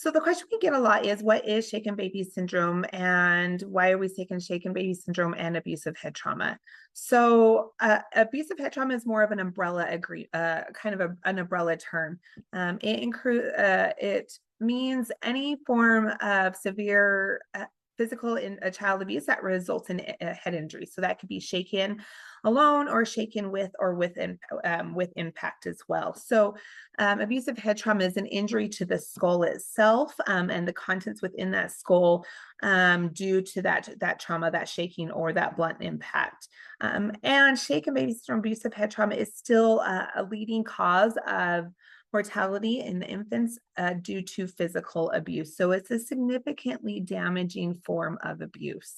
So the question we get a lot is, what is shaken baby syndrome and why are we taking shaken baby syndrome and abusive head trauma? So abusive head trauma is more of an an umbrella term. It means any form of severe physical in a child abuse that results in a head injury. So that could be shaken alone or shaken with impact as well. So abusive head trauma is an injury to the skull itself and the contents within that skull due to that trauma, that shaking or that blunt impact. And shaken baby syndrome, abusive head trauma is still a leading cause of mortality in infants due to physical abuse. So it's a significantly damaging form of abuse.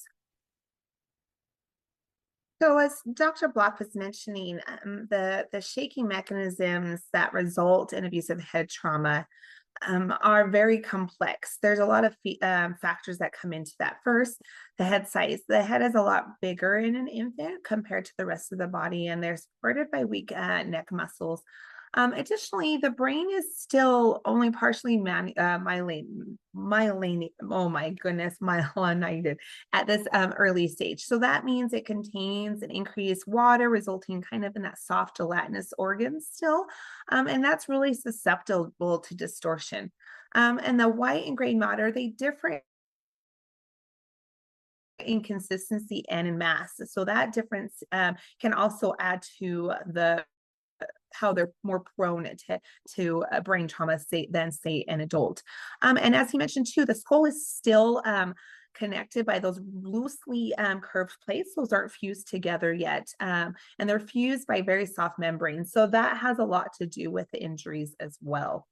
So as Dr. Block was mentioning, the shaking mechanisms that result in abusive head trauma are very complex. There's a lot of factors that come into that. First, the head size. The head is a lot bigger in an infant compared to the rest of the body, and they're supported by weak neck muscles. Additionally, the brain is still only partially myelinated at this early stage. So that means it contains an increased water, resulting kind of in that soft gelatinous organ still. And that's really susceptible to distortion. And the white and gray matter, they differ in consistency and in mass. So that difference can also add to how they're more prone to brain trauma than say an adult. And as he mentioned too, the skull is still connected by those loosely curved plates. Those aren't fused together yet. And they're fused by very soft membranes. So that has a lot to do with the injuries as well.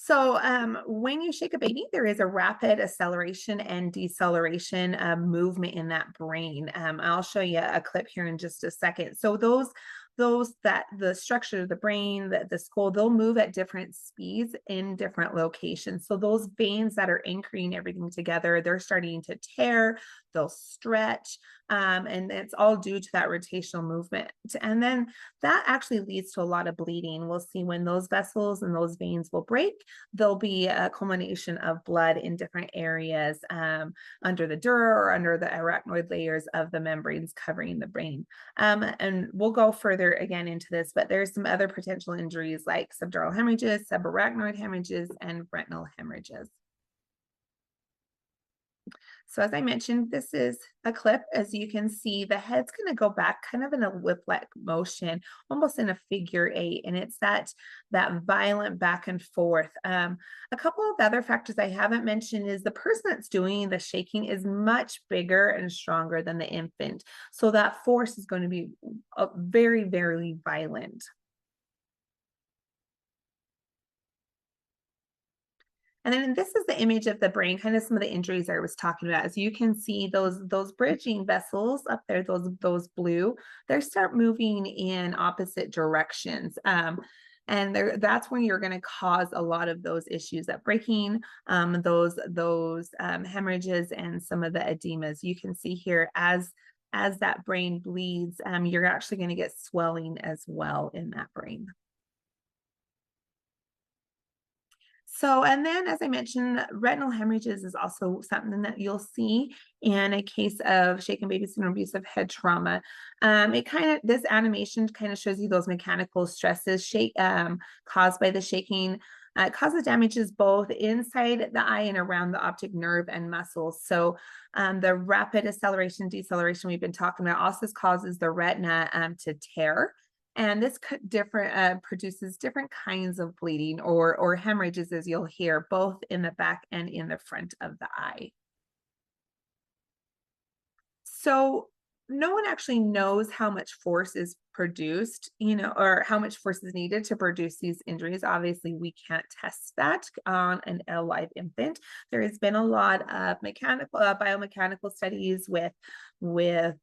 So when you shake a baby, there is a rapid acceleration and deceleration movement in that brain. I'll show you a clip here in just a second. So those that the structure of the brain, the skull, they'll move at different speeds in different locations. So those veins that are anchoring everything together, they're starting to tear, they'll stretch, and it's all due to that rotational movement. And then that actually leads to a lot of bleeding. We'll see when those vessels and those veins will break, there'll be a culmination of blood in different areas under the dura or under the arachnoid layers of the membranes covering the brain. And we'll go further again into this, but there's some other potential injuries like subdural hemorrhages, subarachnoid hemorrhages, and retinal hemorrhages. So as I mentioned, this is a clip. As you can see, the head's going to go back kind of in a whip-like motion, almost in a figure eight. And it's that violent back and forth. A couple of other factors I haven't mentioned is the person that's doing the shaking is much bigger and stronger than the infant. So that force is going to be very, very violent. And then this is the image of the brain, kind of some of the injuries I was talking about. As you can see, those bridging vessels up there, those blue, they start moving in opposite directions. And that's when you're going to cause a lot of those issues, that breaking, those hemorrhages, and some of the edemas. You can see here as that brain bleeds, you're actually going to get swelling as well in that brain. So, and then as I mentioned, retinal hemorrhages is also something that you'll see in a case of shaken baby syndrome, abusive head trauma. This animation kind of shows you those mechanical stresses caused by the shaking. It causes damages both inside the eye and around the optic nerve and muscles. So the rapid acceleration, deceleration we've been talking about also causes the retina to tear. And this produces different kinds of bleeding or hemorrhages, as you'll hear, both in the back and in the front of the eye. So no one actually knows how much force is produced, or how much force is needed to produce these injuries. Obviously, we can't test that on a live infant. There has been a lot of biomechanical studies with with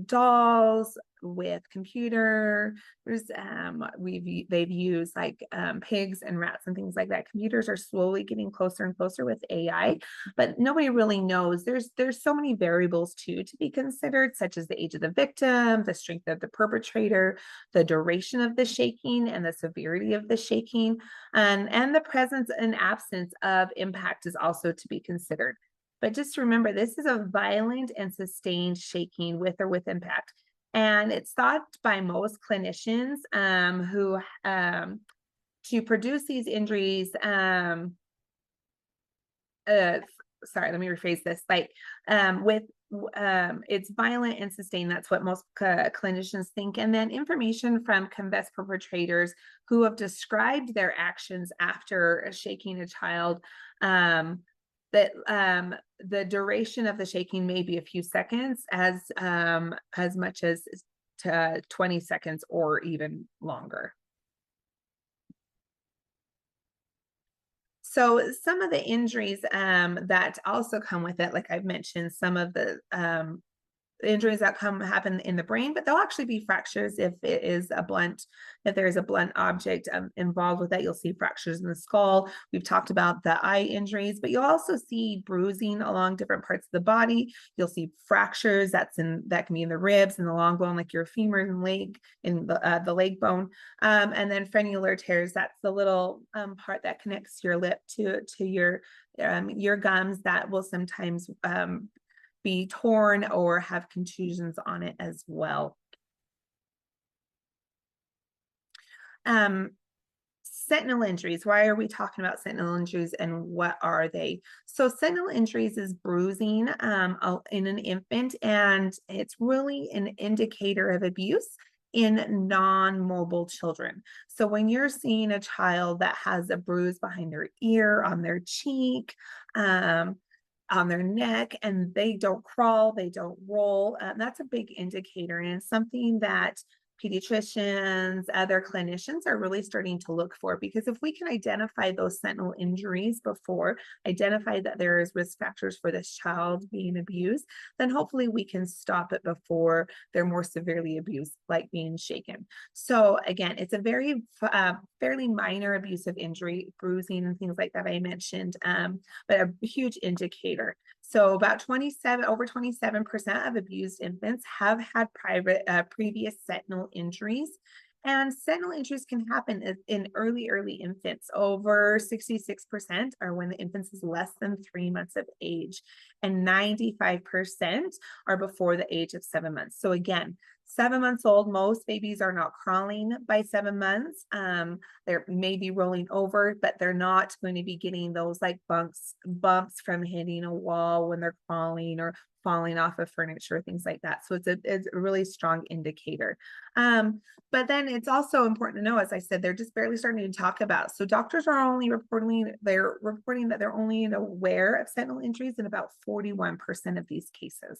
dolls, with computers. They've used like pigs and rats and things like that. Computers are slowly getting closer and closer with AI, but nobody really knows. There's so many variables too to be considered, such as the age of the victim, the strength of the perpetrator, the duration of the shaking, and the severity of the shaking, and the presence and absence of impact is also to be considered. But just remember, this is a violent and sustained shaking with or with impact. And it's thought by most clinicians who to produce these injuries, sorry, let me rephrase this, like with it's violent and sustained. That's what most clinicians think. And then information from convicted perpetrators who have described their actions after shaking a child, that the duration of the shaking may be a few seconds, as much as to 20 seconds or even longer. So some of the injuries that also come with it, like I've mentioned, some of the injuries that happen in the brain, but they'll actually be fractures if it is a blunt, if there's a blunt object involved with that. You'll see fractures in the skull. We've talked about the eye injuries, but you'll also see bruising along different parts of the body. You'll see fractures that can be in the ribs and the long bone, like your femur and leg, in the leg bone, and then frenular tears. That's the little part that connects your lip to your gums, that will sometimes be torn or have contusions on it as well. Sentinel injuries. Why are we talking about sentinel injuries and what are they? So sentinel injuries is bruising in an infant, and it's really an indicator of abuse in non-mobile children. So when you're seeing a child that has a bruise behind their ear, on their cheek, on their neck, and they don't crawl, they don't roll, that's a big indicator. And it's something that pediatricians, other clinicians are really starting to look for, because if we can identify those sentinel injuries before, identify that there is risk factors for this child being abused, then hopefully we can stop it before they're more severely abused, like being shaken. So again, it's a very fairly minor abusive injury, bruising and things like that I mentioned, but a huge indicator. So about over 27% of abused infants have had previous sentinel injuries. And sentinel injuries can happen in early infants. Over 66% are when the infant is less than 3 months of age, and 95% are before the age of 7 months. So again, 7 months old, most babies are not crawling by 7 months. They're maybe rolling over, but they're not going to be getting those like bumps from hitting a wall when they're crawling or falling off of furniture, things like that. So it's a really strong indicator. But then it's also important to know, as I said, they're just barely starting to talk about. So doctors are only reporting that they're only aware of sentinel injuries in about 41% of these cases.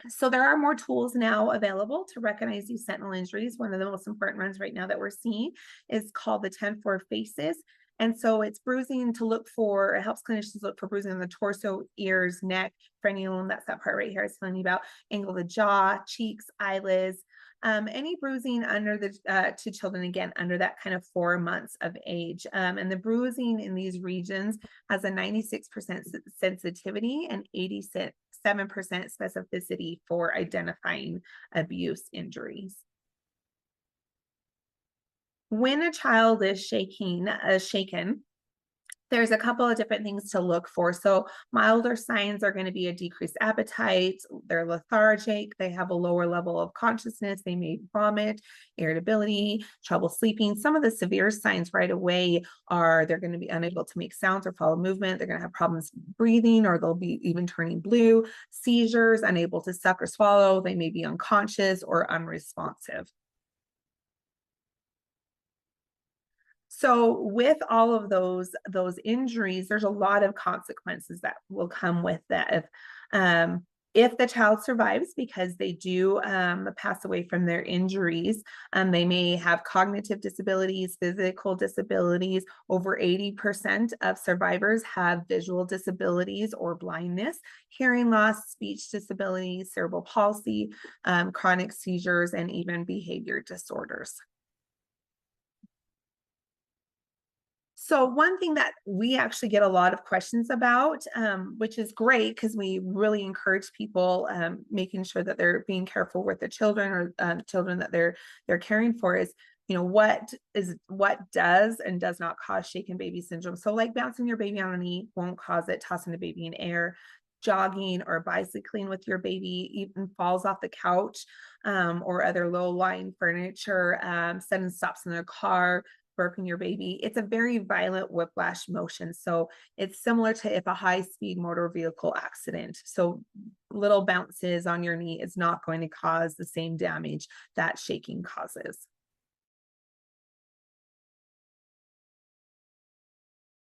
So there are more tools now available to recognize these sentinel injuries. One of the most important ones right now that we're seeing is called the 10-4 FACES. And so it's bruising to look for, it helps clinicians look for bruising in the torso, ears, neck, frenulum, that's that part right here I was telling you about, angle of the jaw, cheeks, eyelids, any bruising under the to children, again, under that kind of 4 months of age. And the bruising in these regions has a 96% sensitivity and 87% specificity for identifying abuse injuries. When a child is shaken, there's a couple of different things to look for. So milder signs are going to be a decreased appetite, they're lethargic, they have a lower level of consciousness, they may vomit, irritability, trouble sleeping. Some of the severe signs right away are they're going to be unable to make sounds or follow movement, they're going to have problems breathing, or they'll be even turning blue, seizures, unable to suck or swallow, they may be unconscious or unresponsive. So with all of those injuries, there's a lot of consequences that will come with that. If the child survives, because they do pass away from their injuries, they may have cognitive disabilities, physical disabilities. Over 80% of survivors have visual disabilities or blindness, hearing loss, speech disabilities, cerebral palsy, chronic seizures, and even behavior disorders. So one thing that we actually get a lot of questions about, which is great because we really encourage people making sure that they're being careful with the children or children that they're caring for, is, you know, what does and does not cause shaken baby syndrome. So like bouncing your baby on a knee won't cause it, tossing the baby in air, jogging or bicycling with your baby, even falls off the couch or other low-lying furniture, sudden stops in their car, burping your baby. It's a very violent whiplash motion. So it's similar to if a high-speed motor vehicle accident. So little bounces on your knee is not going to cause the same damage that shaking causes.